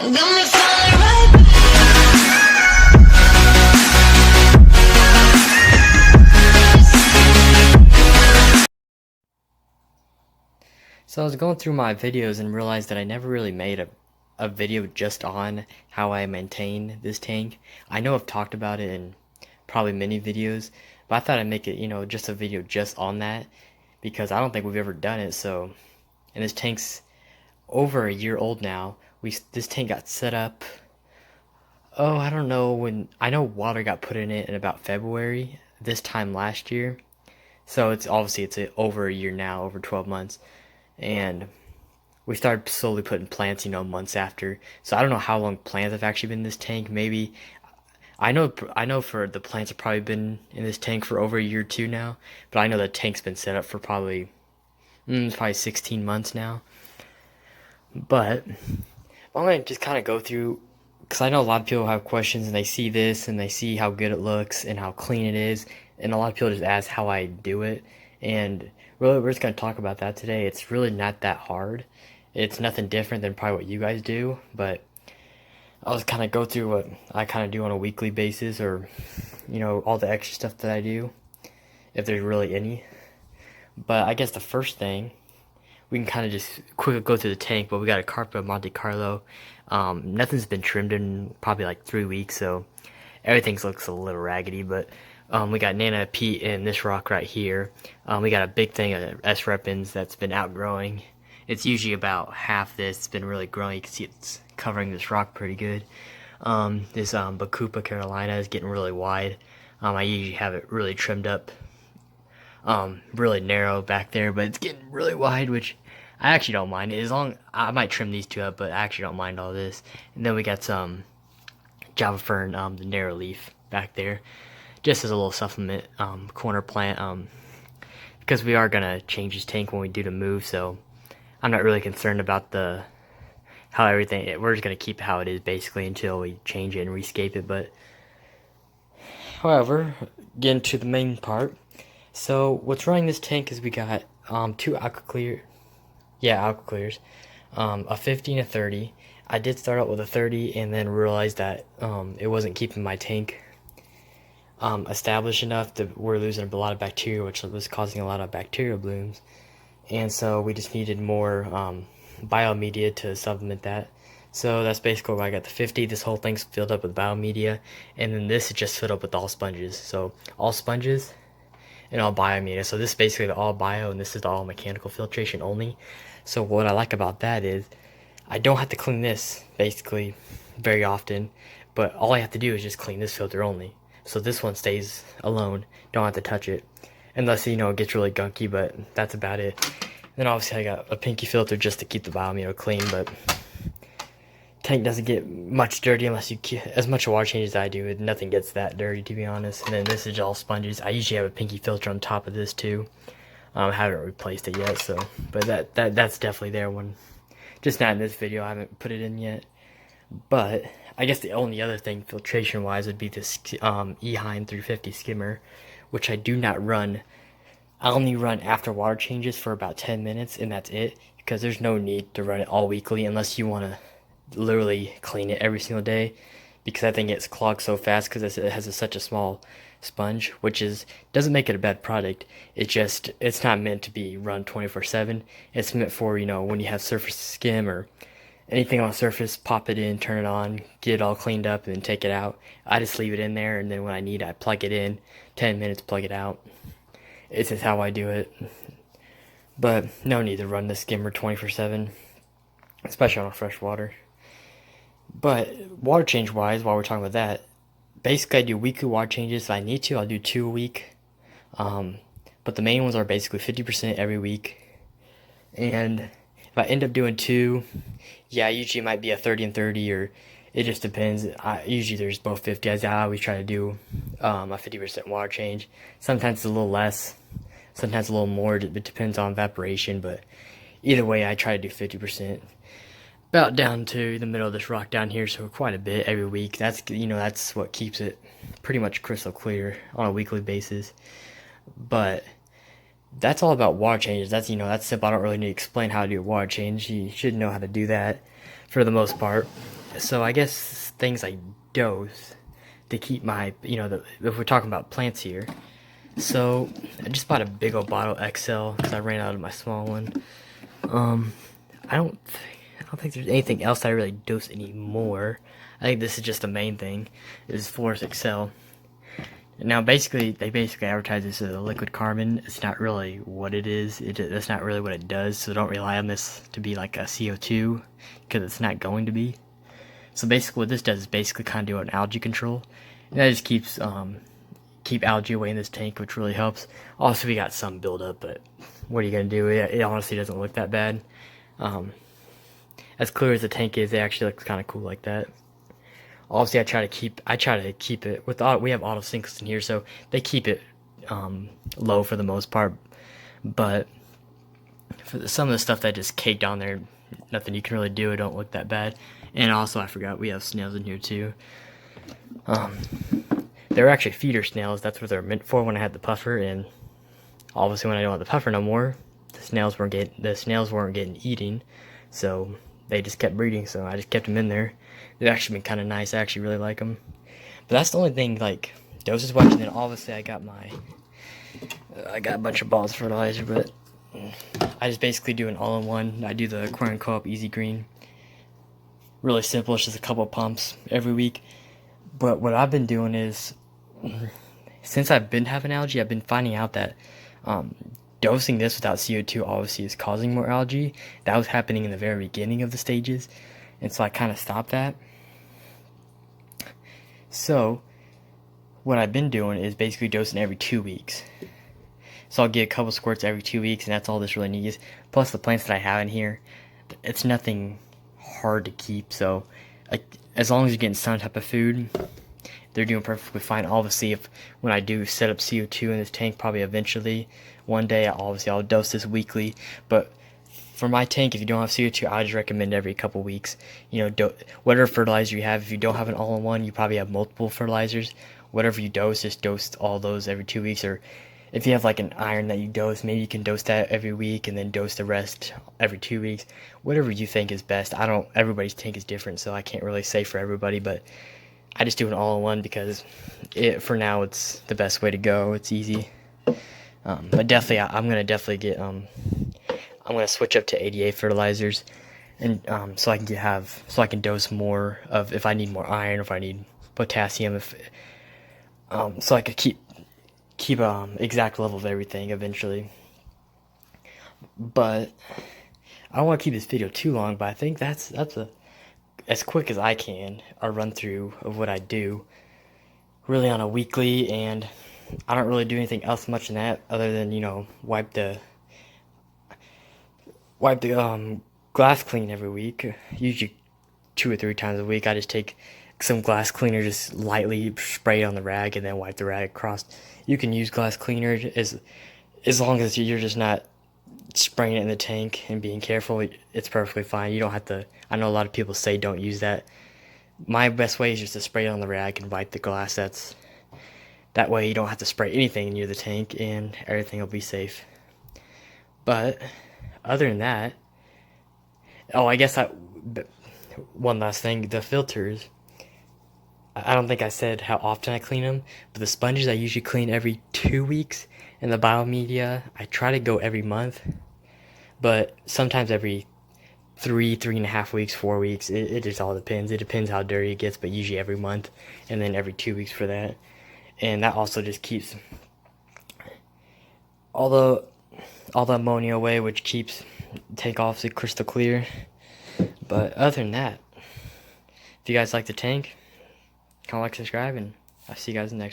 So I was going through my videos and realized that I never really made a video just on how I maintain this tank. I know I've talked about it in probably many videos, but I thought I'd make it, just a video just on that because I don't think we've ever done it. So, and this tank's over a year old now. This tank got set up. Oh, I don't know when. I know water got put in it in about February this time last year. So it's obviously over a year now, over 12 months. And we started slowly putting plants, months after. So I don't know how long plants have actually been in this tank. Maybe I know for the plants have probably been in this tank for over a year or two now. But I know the tank's been set up for probably 16 months now. But I'm gonna just kind of go through because I know a lot of people have questions and they see this and they see how good it looks and how clean it is, and a lot of people just ask how I do it. And really, we're just going to talk about that today. It's really not that hard. It's nothing different than probably what you guys do, but I'll just kind of go through what I kind of do on a weekly basis, or, all the extra stuff that I do, if there's really any. But I guess the first thing, we can kind of just quickly go through the tank, but we got a carpet of Monte Carlo. Nothing's been trimmed in probably like 3 weeks, so everything looks a little raggedy, but we got Nana Pete in this rock right here. We got a big thing of S. repens that's been outgrowing. It's usually about half this. It's been really growing. You can see it's covering this rock pretty good. This Bacopa Carolina is getting really wide. I usually have it really trimmed up, really narrow back there, but it's getting really wide, which I actually don't mind. As long I might trim these two up, but I actually don't mind all this. And then we got some Java Fern, the narrow leaf back there, just as a little supplement, corner plant, because we are gonna change this tank when we do the move, so I'm not really concerned about how everything. We're just gonna keep it how it is basically until we change it and rescape it. But however, getting to the main part. So what's running this tank is we got two aqua clears, a 50 and a 30. I did start out with a 30 and then realized that it wasn't keeping my tank established enough. That we're losing a lot of bacteria, which was causing a lot of bacterial blooms, and so we just needed more biomedia to supplement that. So that's basically why I got the 50. This whole thing's filled up with biomedia, and then this is just filled up with all sponges. So all sponges and all biomedia. So this is basically the all bio, and this is the all mechanical filtration only. So what I like about that is I don't have to clean this basically very often, but all I have to do is just clean this filter only. So this one stays alone, don't have to touch it, unless it gets really gunky, but that's about it. Then obviously I got a pinky filter just to keep the biomedia clean, but tank doesn't get much dirty unless you as much water change as I do. Nothing gets that dirty, to be honest. And then this is all sponges. I usually have a pinky filter on top of this too. I haven't replaced it yet, so but that's definitely there. When just not in this video, I haven't put it in yet. But I guess the only other thing filtration wise would be this Eheim 350 skimmer, which I do not run. I only run after water changes for about 10 minutes, and that's it, because there's no need to run it all weekly unless you want to literally clean it every single day, because that thing gets clogged so fast because it has such a small sponge, which doesn't make it a bad product. It's not meant to be run 24/7. It's meant for when you have surface skim or anything on the surface, pop it in, turn it on, get it all cleaned up, and then take it out. I just leave it in there, and then when I need it, I plug it in, 10 minutes, plug it out. It's just how I do it. But no need to run the skimmer 24/7, especially on fresh water. But water change wise, while we're talking about that, basically I do weekly water changes. If I need to, I'll do 2 a week. But the main ones are basically 50% every week. And if I end up doing 2, usually it might be a 30 and 30, or it just depends. Usually there's both 50s. I always try to do a 50% water change. Sometimes it's a little less, sometimes a little more. It depends on evaporation, but either way, I try to do 50%. About down to the middle of this rock down here, so quite a bit every week. That's what keeps it pretty much crystal clear on a weekly basis. But that's all about water changes. That's simple. I don't really need to explain how to do a water change. You should know how to do that for the most part. So I guess things like dose to keep my, if we're talking about plants here. So I just bought a big old bottle XL because I ran out of my small one. Um, I don't think there's anything else I really dose anymore. I think this is just the main thing, is Force Excel. Now, they basically advertise this as a liquid carbon. It's not really what it is. That's not really what it does. So don't rely on this to be like a CO2, because it's not going to be. So basically, what this does is basically kind of do an algae control. And that just keep algae away in this tank, which really helps. Also, we got some buildup, but what are you gonna do? It honestly doesn't look that bad. As clear as the tank is, it actually looks kind of cool like that. Obviously, I try to keep it with we have auto sinks in here, so they keep it low for the most part. But for some of the stuff that just caked on there, nothing you can really do. It don't look that bad. And also, I forgot we have snails in here too. They're actually feeder snails. That's what they're meant for when I had the puffer. And obviously, when I don't have the puffer no more, the snails weren't getting eating, so they just kept breeding. So I just kept them in there. They've actually been kind of nice. I actually really like them. But that's the only thing, like, doses wise. And then obviously I got a bunch of balls of fertilizer, but I just basically do an all-in-one. I do the Aquarium Co-op Easy Green. Really simple. It's just a couple pumps every week. But what I've been doing is, since I've been having algae, I've been finding out that dosing this without CO2 obviously is causing more algae. That was happening in the very beginning of the stages, and so I kind of stopped that. So what I've been doing is basically dosing every 2 weeks. So I'll get a couple squirts every 2 weeks, and that's all this really needs. Plus the plants that I have in here, it's nothing hard to keep. So like, as long as you're getting some type of food, they're doing perfectly fine. Obviously, when I do set up CO2 in this tank, probably eventually one day, I'll dose this weekly. But for my tank, if you don't have CO2, I just recommend every couple weeks. Whatever fertilizer you have, if you don't have an all-in-one, you probably have multiple fertilizers. Whatever you dose, just dose all those every 2 weeks. Or if you have like an iron that you dose, maybe you can dose that every week and then dose the rest every 2 weeks. Whatever you think is best. Everybody's tank is different, so I can't really say for everybody, but I just do an all-in-one because for now it's the best way to go. It's easy. But definitely, I'm gonna switch up to 88 fertilizers, and so I can dose more of if I need more iron, if I need potassium, so I could keep exact level of everything eventually. But I don't want to keep this video too long, but I think that's as quick as I can, a run through of what I do really on a weekly. And I don't really do anything else much than that, other than wipe the glass clean every week, usually 2 or 3 times a week. I just take some glass cleaner, just lightly spray it on the rag, and then wipe the rag across. You can use glass cleaner as long as you're just not spraying it in the tank and being careful. It's perfectly fine. You don't have to. I know a lot of people say don't use that. My best way is just to spray it on the rag and wipe the glass. That way you don't have to spray anything near the tank, and everything will be safe. But other than that, I guess one last thing, the filters. I don't think I said how often I clean them, but the sponges I usually clean every 2 weeks, and the biomedia I try to go every month, but sometimes every 3.5 weeks, 4 weeks. It just all depends. It depends how dirty it gets, but usually every month, and then every 2 weeks for that. And that also just keeps all the ammonia away, which keeps the tank obviously crystal clear. But other than that, if you guys like the tank, comment, like, subscribe, and I'll see you guys next.